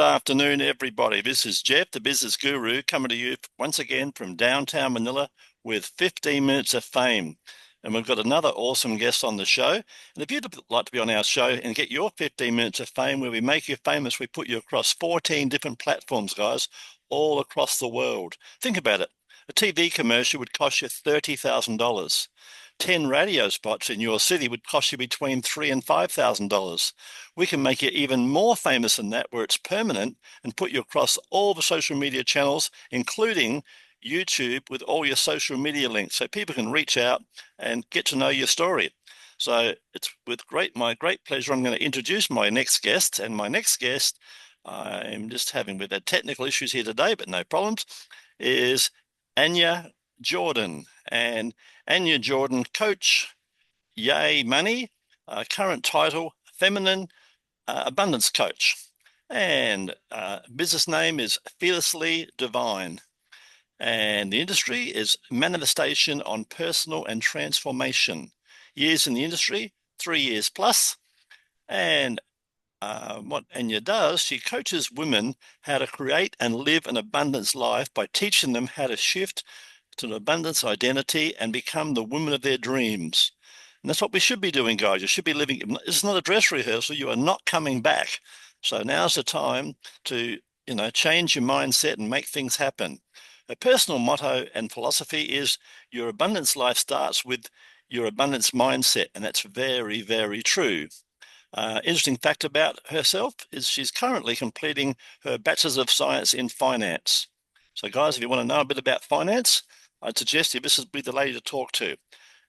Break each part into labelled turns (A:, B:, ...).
A: Good afternoon, everybody. This is Jeff, the business guru, coming to you once again from downtown Manila with 15 minutes of fame. And we've got another awesome guest on the show. And if you'd like to be on our show and get your 15 minutes of fame, where we make you famous, we put you across 14 different platforms, guys, all across the world. Think about it. A TV commercial would cost you $30,000. 10 radio spots in your city would cost you between $3,000 and $5,000. We can make you even more famous than that, where it's permanent, and put you across all the social media channels, including YouTube, with all your social media links, so people can reach out and get to know your story. So it's with my great pleasure, I'm going to introduce my next guest. And my next guest, I'm just having with the technical issues here today, but no problems, is Anyae Jordan. And Anyae Jordan, Coach Yae Money, current title, Feminine Abundance Coach. And business name is Fearlessly Divine. And the industry is manifestation on personal and transformation. Years in the industry, 3 years plus. And what Anyae does, she coaches women how to create and live an abundance life by teaching them how to shift to an abundance identity and become the woman of their dreams. And that's what we should be doing, guys. You should be living. It's not a dress rehearsal. You are not coming back. So now's the time to, change your mindset and make things happen. A personal motto and philosophy is your abundance life starts with your abundance mindset. And that's very, very true. Interesting fact about herself is she's currently completing her Bachelor of Science in Finance. So guys, if you want to know a bit about finance, I'd suggest this would be the lady to talk to.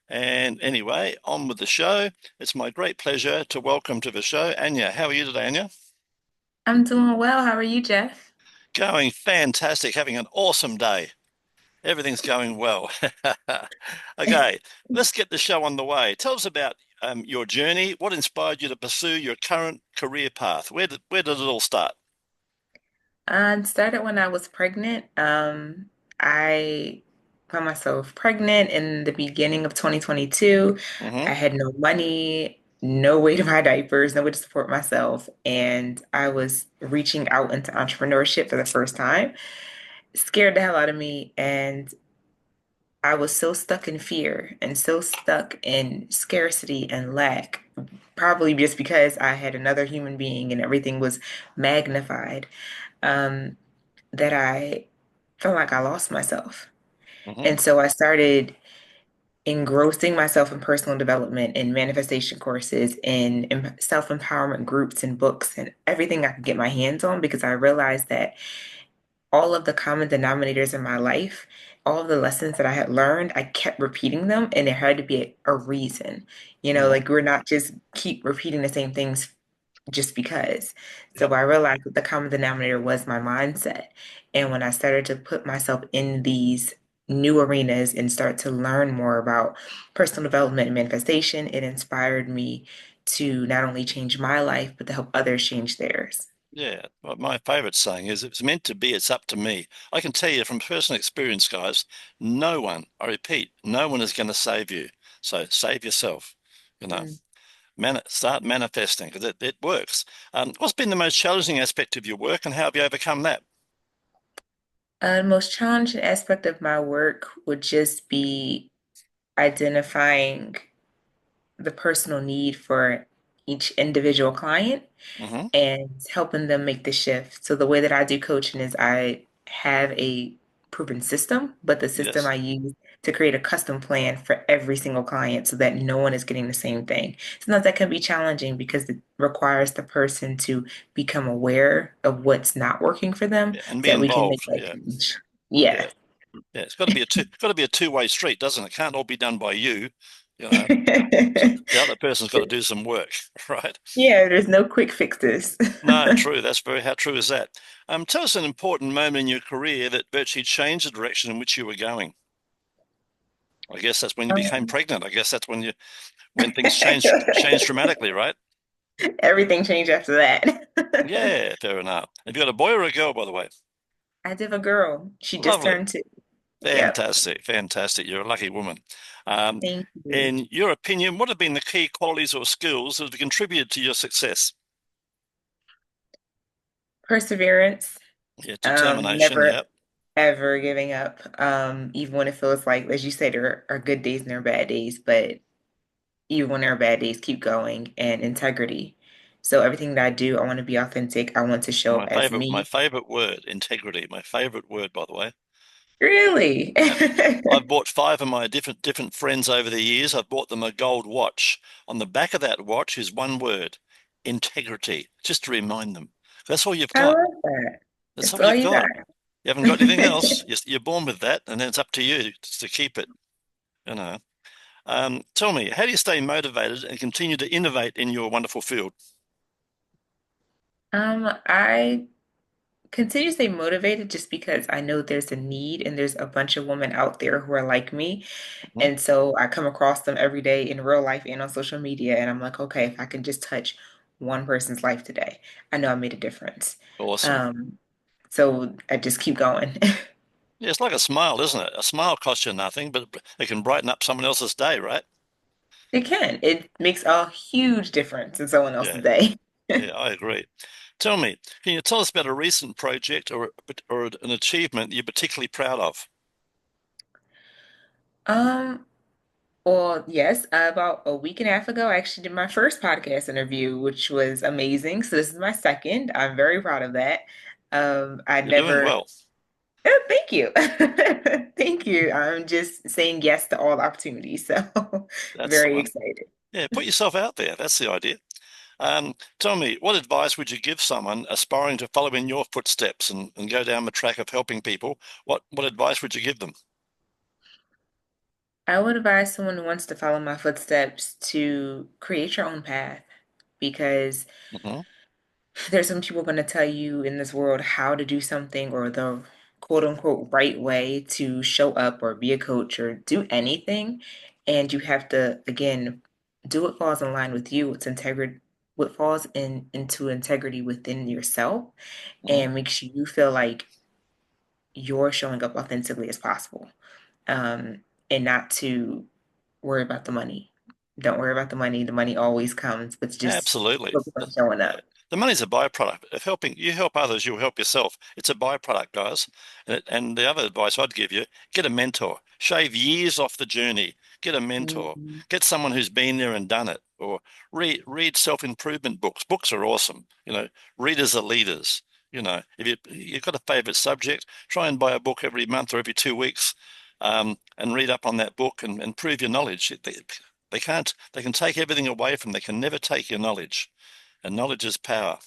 A: And anyway, on with the show. It's my great pleasure to welcome to the show Anyae. How are you today, Anyae?
B: I'm doing well. How are you, Jeff?
A: Going fantastic, having an awesome day. Everything's going well. Okay, let's get the show on the way. Tell us about your journey. What inspired you to pursue your current career path? Where did it all start?
B: It started when I was pregnant. I found myself pregnant in the beginning of 2022. I
A: Hmm.
B: had no money, no way to buy diapers, no way to support myself, and I was reaching out into entrepreneurship for the first time. Scared the hell out of me, and I was so stuck in fear and so stuck in scarcity and lack, probably just because I had another human being and everything was magnified, um, that I felt like I lost myself.
A: Hmm.
B: And so I started engrossing myself in personal development and manifestation courses and self-empowerment groups and books and everything I could get my hands on because I realized that all of the common denominators in my life, all of the lessons that I had learned, I kept repeating them, and there had to be a reason.
A: Hmm.
B: Like we're not just keep repeating the same things just because. So
A: Yep.
B: I realized that the common denominator was my mindset. And when I started to put myself in these new arenas and start to learn more about personal development and manifestation, it inspired me to not only change my life, but to help others change theirs.
A: Yeah, well, my favorite saying is, if it's meant to be, it's up to me. I can tell you from personal experience, guys, no one, I repeat, no one is going to save you. So save yourself, you know,
B: Mm.
A: start manifesting because it works. What's been the most challenging aspect of your work, and how have you overcome that?
B: The most challenging aspect of my work would just be identifying the personal need for each individual client
A: Hmm.
B: and helping them make the shift. So the way that I do coaching is I have a proven system, but the system
A: Yes.
B: I use to create a custom plan for every single client so that no one is getting the same thing. Sometimes that can be challenging because it requires the person to become aware of what's not working for them
A: Yeah, and be
B: so that we can make
A: involved.
B: that
A: Yeah.
B: change.
A: Yeah.
B: Yeah.
A: Yeah. Got to be a two-way street, doesn't it? It can't all be done by you. You know, so the other person's got to do some work, right?
B: Yeah, there's no quick fixes.
A: No, true. How true is that? Tell us an important moment in your career that virtually changed the direction in which you were going. I guess that's when you became pregnant. I guess that's when things changed dramatically, right?
B: Everything changed after that.
A: Yeah, fair enough. Have you got a boy or a girl, by the way?
B: I did have a girl. She just
A: Lovely.
B: turned two. Yep.
A: Fantastic. Fantastic. You're a lucky woman. Um,
B: Thank you.
A: in your opinion, what have been the key qualities or skills that have contributed to your success?
B: Perseverance,
A: Yeah, determination.
B: never
A: Yeah.
B: ever giving up, even when it feels like, as you said, there are good days and there are bad days, but even when there are bad days, keep going, and integrity. So everything that I do, I want to be authentic. I want to show up as
A: My
B: me.
A: favorite word, integrity. My favorite word, by the way.
B: Really?
A: Yeah. I've bought five of my different friends over the years. I've bought them a gold watch. On the back of that watch is one word, integrity, just to remind them. That's all you've
B: I
A: got.
B: love that.
A: That's
B: It's
A: all
B: all
A: you've
B: you got.
A: got. You haven't got anything else. You're born with that, and then it's up to you to keep it, you know. Tell me, how do you stay motivated and continue to innovate in your wonderful field?
B: I continue to stay motivated just because I know there's a need and there's a bunch of women out there who are like me.
A: Mhm.
B: And so I come across them every day in real life and on social media. And I'm like, okay, if I can just touch one person's life today, I know I made a difference.
A: Awesome.
B: Um, so I just keep going.
A: Yeah, it's like a smile, isn't it? A smile costs you nothing, but it can brighten up someone else's day, right?
B: It can. It makes a huge difference in someone
A: Yeah,
B: else's day.
A: yeah, I agree. Tell me, can you tell us about a recent project or an achievement you're particularly proud of?
B: Um, Well, yes, about a week and a half ago, I actually did my first podcast interview, which was amazing. So this is my second. I'm very proud of that. I
A: You're doing
B: never,
A: well.
B: thank you. Thank you. I'm just saying yes to all opportunities. So
A: That's the
B: very
A: one.
B: excited.
A: Yeah, put yourself out there. That's the idea. Tell me, what advice would you give someone aspiring to follow in your footsteps and go down the track of helping people? What advice would you give them?
B: I would advise someone who wants to follow my footsteps to create your own path because
A: Hmm.
B: there's some people going to tell you in this world how to do something or the quote unquote right way to show up or be a coach or do anything. And you have to, again, do what falls in line with you. It's integrity, what falls into integrity within yourself
A: Hmm.
B: and makes you feel like you're showing up authentically as possible. Um, and not to worry about the money. Don't worry about the money. The money always comes, but just
A: Absolutely.
B: focus on showing
A: Yeah.
B: up.
A: The money's a byproduct. If helping you help others, you'll help yourself. It's a byproduct, guys. And the other advice I'd give you, get a mentor. Shave years off the journey. Get a mentor.
B: Mhm.
A: Get someone who's been there and done it. Or read self-improvement books. Books are awesome. Readers are leaders. If you've got a favorite subject, try and buy a book every month or every 2 weeks, and read up on that book and prove your knowledge. They can't, they can take everything away from, they can never take your knowledge. And knowledge is power.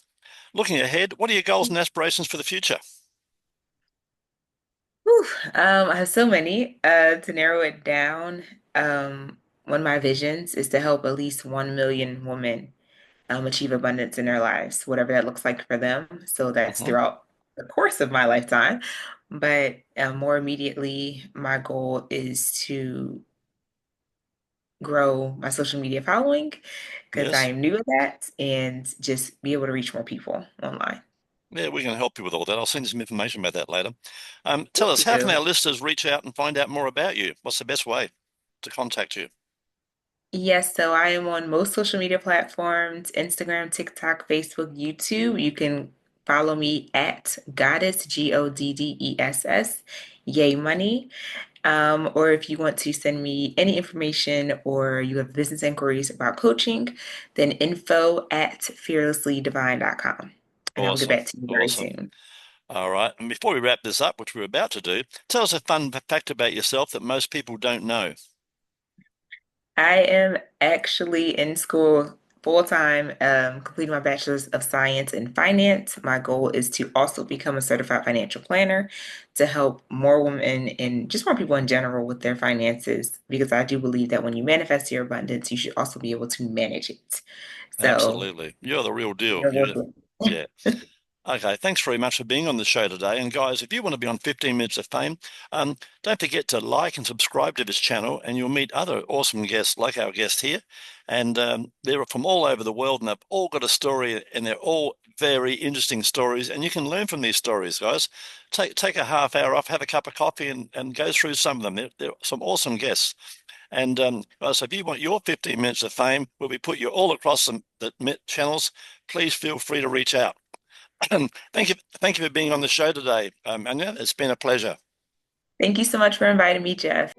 A: Looking ahead, what are your goals and aspirations for the future?
B: Whew, I have so many. To narrow it down, one of my visions is to help at least 1 million women achieve abundance in their lives, whatever that looks like for them. So that's
A: Hmm.
B: throughout the course of my lifetime. But more immediately, my goal is to grow my social media following because I
A: Yes.
B: am new at that and just be able to reach more people online.
A: Yeah, we can help you with all that. I'll send you some information about that later. Tell us,
B: Thank
A: how can
B: you.
A: our listeners reach out and find out more about you? What's the best way to contact you?
B: Yes, so I am on most social media platforms, Instagram, TikTok, Facebook, YouTube. You can follow me at Goddess, Goddes, Yay Money. Or if you want to send me any information or you have business inquiries about coaching, then info at fearlesslydivine.com. And I will get
A: Awesome.
B: back to you very
A: Awesome.
B: soon.
A: All right. And before we wrap this up, which we're about to do, tell us a fun fact about yourself that most people don't know.
B: I am actually in school full time, completing my Bachelor's of Science in Finance. My goal is to also become a certified financial planner to help more women and just more people in general with their finances, because I do believe that when you manifest your abundance, you should also be able to manage it. So,
A: Absolutely. You're the real deal.
B: you're welcome.
A: Yeah. Okay, thanks very much for being on the show today. And guys, if you want to be on 15 Minutes of Fame, don't forget to like and subscribe to this channel, and you'll meet other awesome guests like our guest here. And they're from all over the world, and they've all got a story, and they're all very interesting stories. And you can learn from these stories, guys. Take a half hour off, have a cup of coffee, and go through some of them. They're some awesome guests. And guys, if you want your 15 Minutes of Fame, where we put you all across the channels, please feel free to reach out. Thank you for being on the show today, Anya. It's been a pleasure.
B: Thank you so much for inviting me, Jeff.